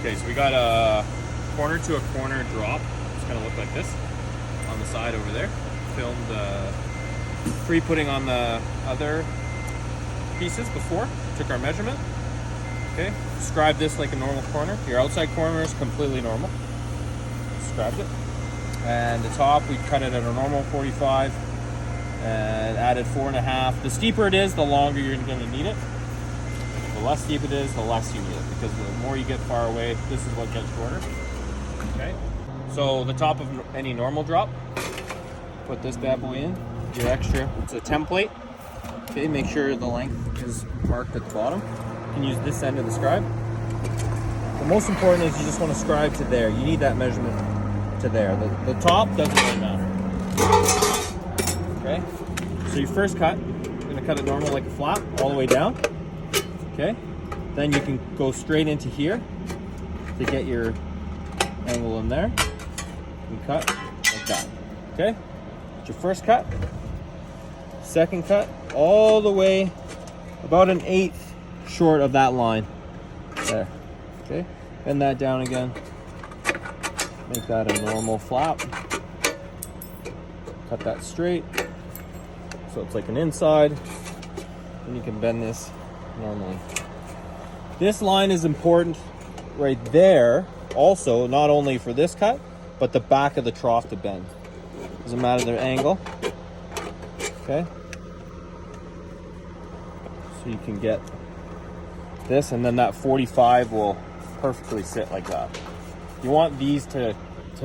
Okay, so we got a corner to a corner drop. It's gonna look like this on the side over there. Filmed pre-putting on the other pieces before. Took our measurement. Okay, scribe this like a normal corner. Your outside corner is completely normal. Scribed it. And the top, we cut it at a normal 45 and added 4.5. The steeper it is, the longer you're gonna need it. The less steep it is, the less you need it, because the more you get far away, this is what gets shorter. Okay, so the top of any normal drop, put this bad boy in, your extra, it's a template. Okay, make sure the length is marked at the bottom. You can use this end of the scribe. The most important is you just want to scribe to there. You need that measurement to there. The top doesn't really matter. Okay, so your first cut, you're gonna cut it normal like a flap, all the way down. Okay, then you can go straight into here to get your angle in there. You can cut like that. Okay, that's your first cut. Second cut, all the way about 1/8 short of that line. There. Okay, bend that down again. Make that a normal flap. Cut that straight. So it's like an inside. And you can bend this normally. This line is important right there also, not only for this cut, but the back of the trough to bend. Doesn't matter the angle. Okay. So you can get this, and then that 45 will perfectly sit like that. You want these to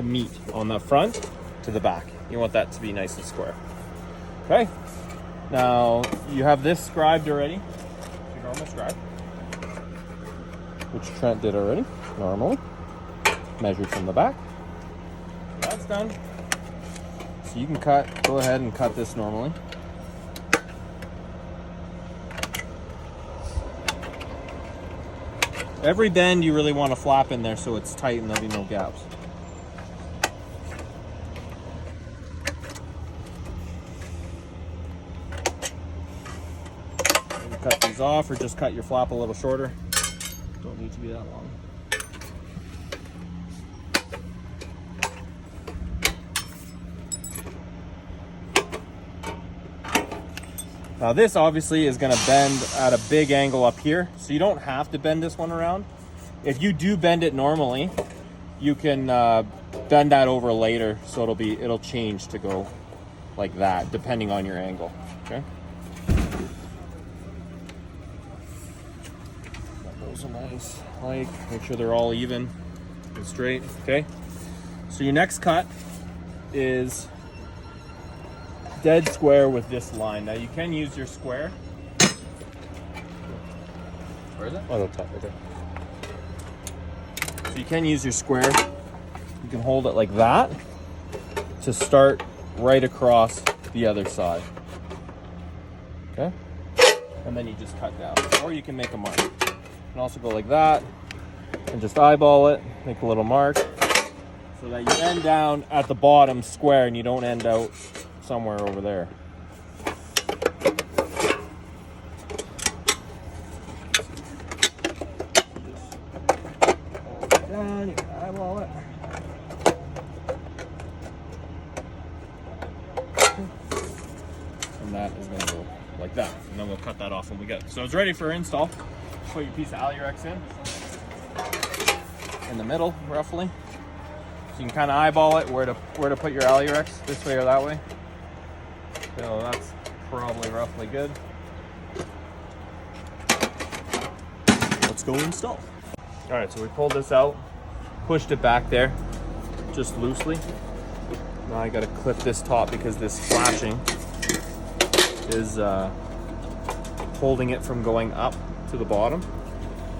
meet on the front to the back. You want that to be nice and square. Okay. Now you have this scribed already. Your normal scribe, which Trent did already, normally. Measured from the back. That's done. So you can go ahead and cut this normally. Every bend you really want to flap in there so it's tight and there'll be no gaps. Cut these off, or just cut your flap a little shorter. Don't need to be that long. Now this obviously is going to bend at a big angle up here, so you don't have to bend this one around. If you do bend it normally, you can bend that over later, so it'll change to go like that depending on your angle. Okay. Those are nice. Make sure they're all even and straight. Okay. So your next cut is dead square with this line. Now you can use your square. Where is it? Oh, the top, okay. So you can use your square. You can hold it like that to start right across the other side. Okay? And then you just cut down. Or you can make a mark. You can also go like that and just eyeball it, make a little mark, so that you end down at the bottom square and you don't end out somewhere over there. Just down, you can eyeball it. And that is going to go like that. And then we'll cut that off when we get it. So it's ready for install. Put your piece of Alurex in the middle, roughly. So you can kind of eyeball it where to put your Alurex, this way or that way. So that's probably roughly good. Let's go install. All right, so we pulled this out, pushed it back there, just loosely. Now I gotta clip this top because this flashing is holding it from going up to the bottom.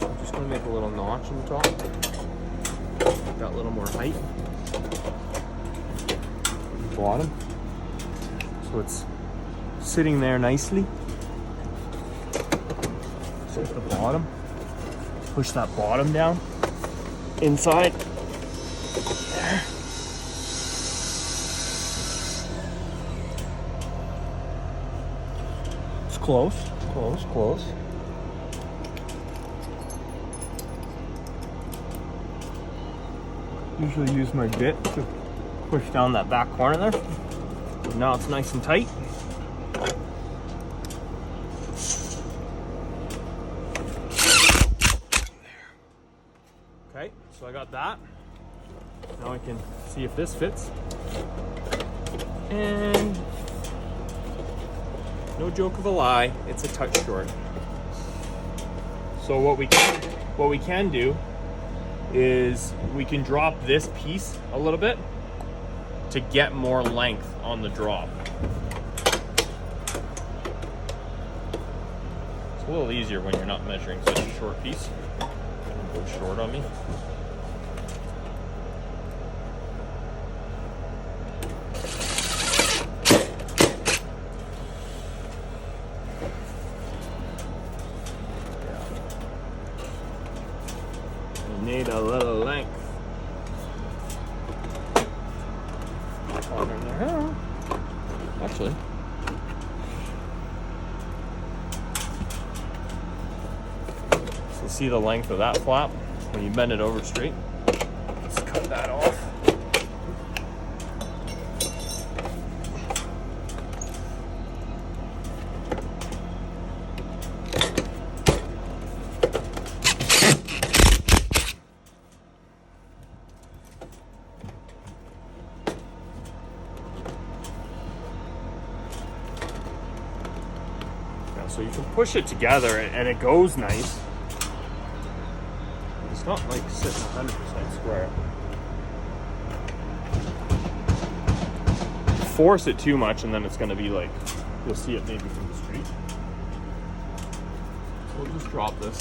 So I'm just gonna make a little notch in the top. Got a little more height. Bottom. So it's sitting there nicely. So at the bottom, push that bottom down inside. There. It's close, close. Usually use my bit to push down that back corner there. Now it's nice and tight. Okay, so I got that. Now I can see if this fits. And no joke of a lie, it's a touch short. So what we can do is we can drop this piece a little bit to get more length on the drop. It's a little easier when you're not measuring such a short piece. Go short on me. Need a little length. Actually, so see the length of that flap when you bend it over straight. Let's cut that off. So you can push it together and it goes nice. It's not like sitting 100% square. Force it too much and then it's going to be like, you'll see it maybe from the street. So we'll just drop this.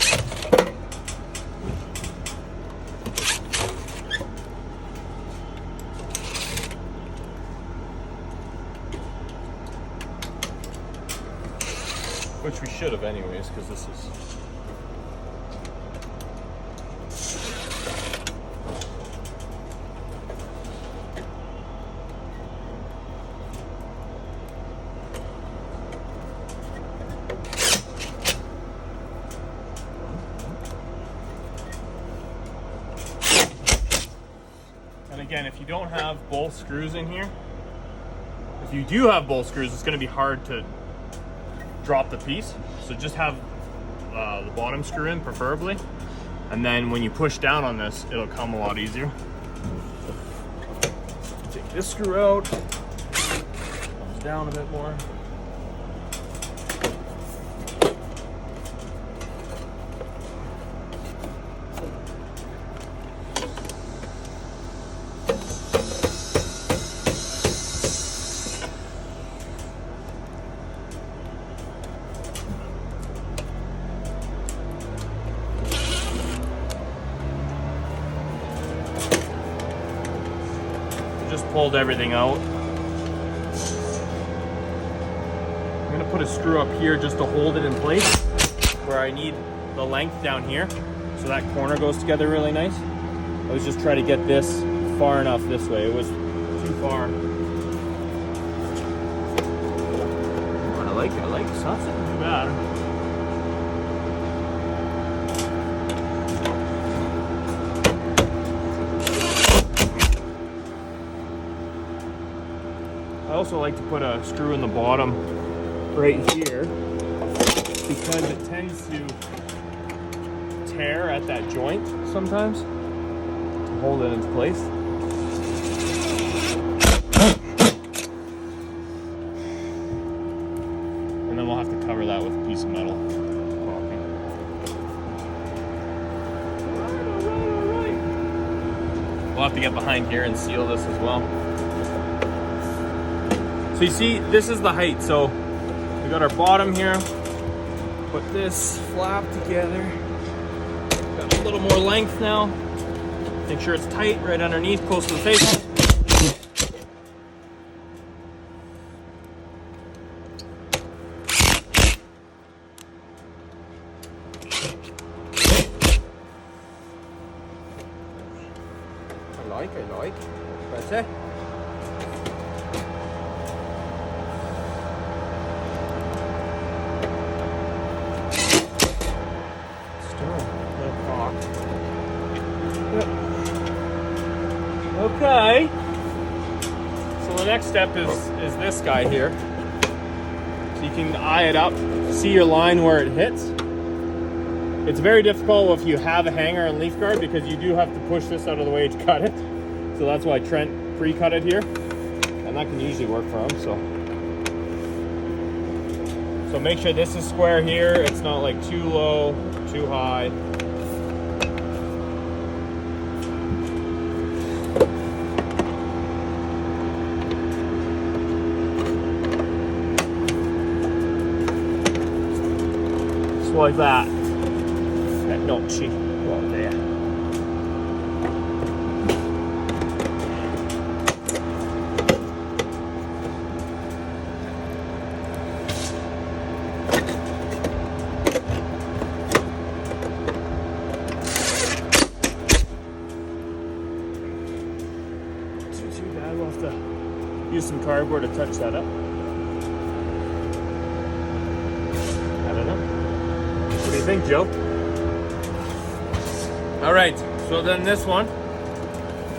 Which we should have anyways, because this is... And again, if you don't have both screws in here, if you do have both screws, it's going to be hard to drop the piece. So just have the bottom screw in preferably, and then when you push down on this it'll come a lot easier. Take this screw out, comes down a bit more. Just pulled everything out. I'm gonna put a screw up here just to hold it in place where I need the length down here so that corner goes together really nice. I was just trying to get this far enough this way. It was too far. I like it. It's not too bad. I also like to put a screw in the bottom right here because it tends to tear at that joint sometimes to hold it into place. And then we'll have to cover that with a piece of metal. Alright. We'll have to get behind here and seal this as well. So you see, this is the height. So we got our bottom here. Put this flap together. Got a little more length now. Make sure it's tight right underneath, close to the face. I like. That's it. Okay. So the next step is this guy here. So you can eye it up, see your line where it hits. It's very difficult if you have a hanger and leaf guard because you do have to push this out of the way to cut it. So that's why Trent pre-cut it here. And that can usually work for him, so make sure this is square here. It's not like too low, too high. Just like that. No, she. Well, there. Too bad. We'll have to use some cardboard to touch that up. I don't know. What do you think, Joe? All right, so then this one,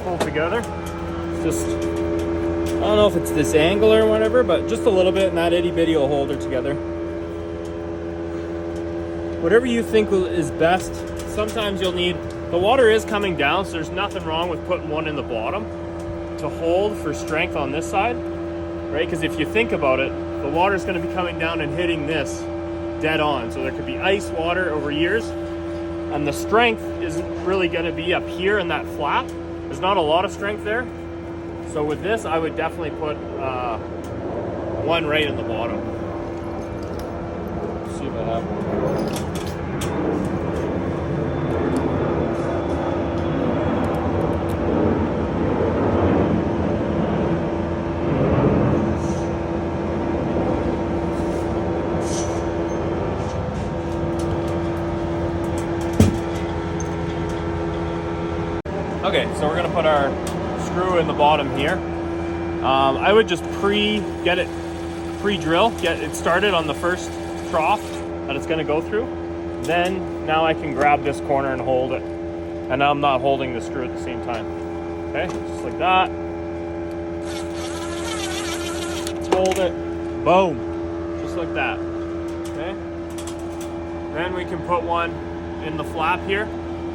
pull together. Just, I don't know if it's this angle or whatever, but just a little bit, and that itty bitty will hold her together. Whatever you think is best. Sometimes you'll need, the water is coming down, so there's nothing wrong with putting one in the bottom to hold for strength on this side, right? Because if you think about it, the water's gonna be coming down and hitting this dead on. So there could be ice, water over years, and the strength isn't really going to be up here in that flap. There's not a lot of strength there. So with this, I would definitely put one right in the bottom. Let's see if I have one. Okay, so we're gonna put our screw in the bottom here. I would just pre-drill, get it started on the first trough that it's gonna go through. Then now I can grab this corner and hold it. And now I'm not holding the screw at the same time. Okay, just like that. Hold it, boom, just like that, okay? Then we can put one in the flap here.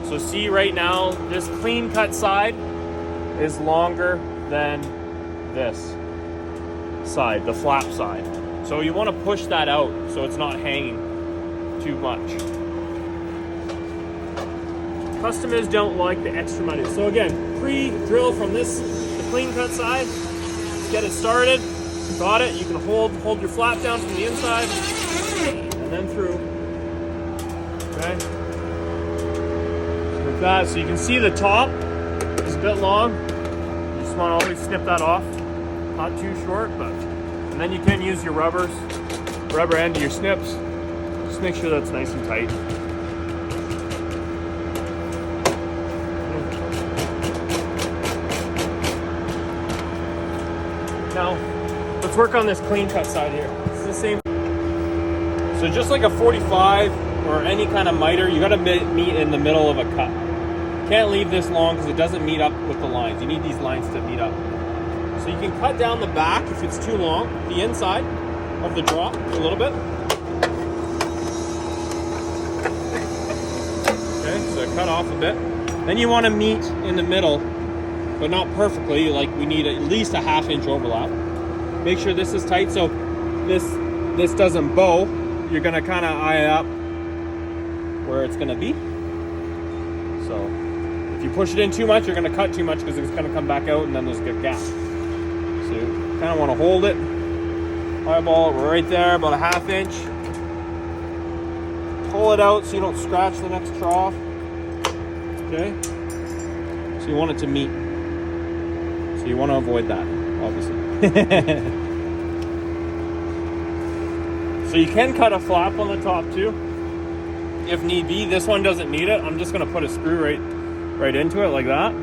So see right now, this clean cut side is longer than this side, the flap side. So you want to push that out so it's not hanging too much. Customers don't like the extra money. So again, pre-drill from this, the clean cut side, get it started, got it, you can hold your flap down from the inside, and then through, okay? That, so you can see the top is a bit long. You just want to always snip that off, not too short, but, and then you can use your rubber end of your snips. Just make sure that's nice and tight. Now, let's work on this clean cut side here. It's the same. So just like a 45 or any kind of miter, you gotta meet in the middle of a cut. Can't leave this long because it doesn't meet up with the lines. You need these lines to meet up. So you can cut down the back if it's too long, the inside of the drop a little bit. Okay, so cut off a bit. Then you want to meet in the middle, but not perfectly. Like we need at least a ½ inch overlap. Make sure this is tight so this doesn't bow. You're gonna kind of eye up where it's gonna be. So if you push it in too much, you're going to cut too much because it's going to come back out and then there's a good gap. So you kind of want to hold it, eyeball it right there, about a ½ inch. Pull it out so you don't scratch the next trough. Okay? So you want it to meet. So you want to avoid that, obviously. So you can cut a flap on the top too, if need be. This one doesn't need it. I'm just going to put a screw right into it like that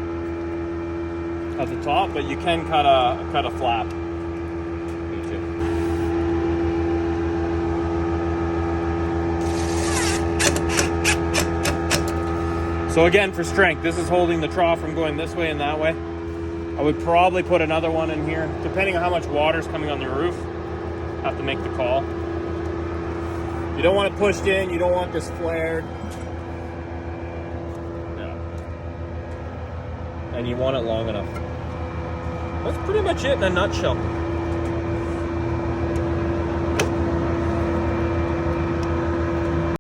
at the top, but you can cut a flap. So again, for strength, this is holding the trough from going this way and that way. I would probably put another one in here, depending on how much water's coming on the roof. Have to make the call. You don't want it pushed in, you don't want this flared. Yeah. And you want it long enough. That's pretty much it in a nutshell.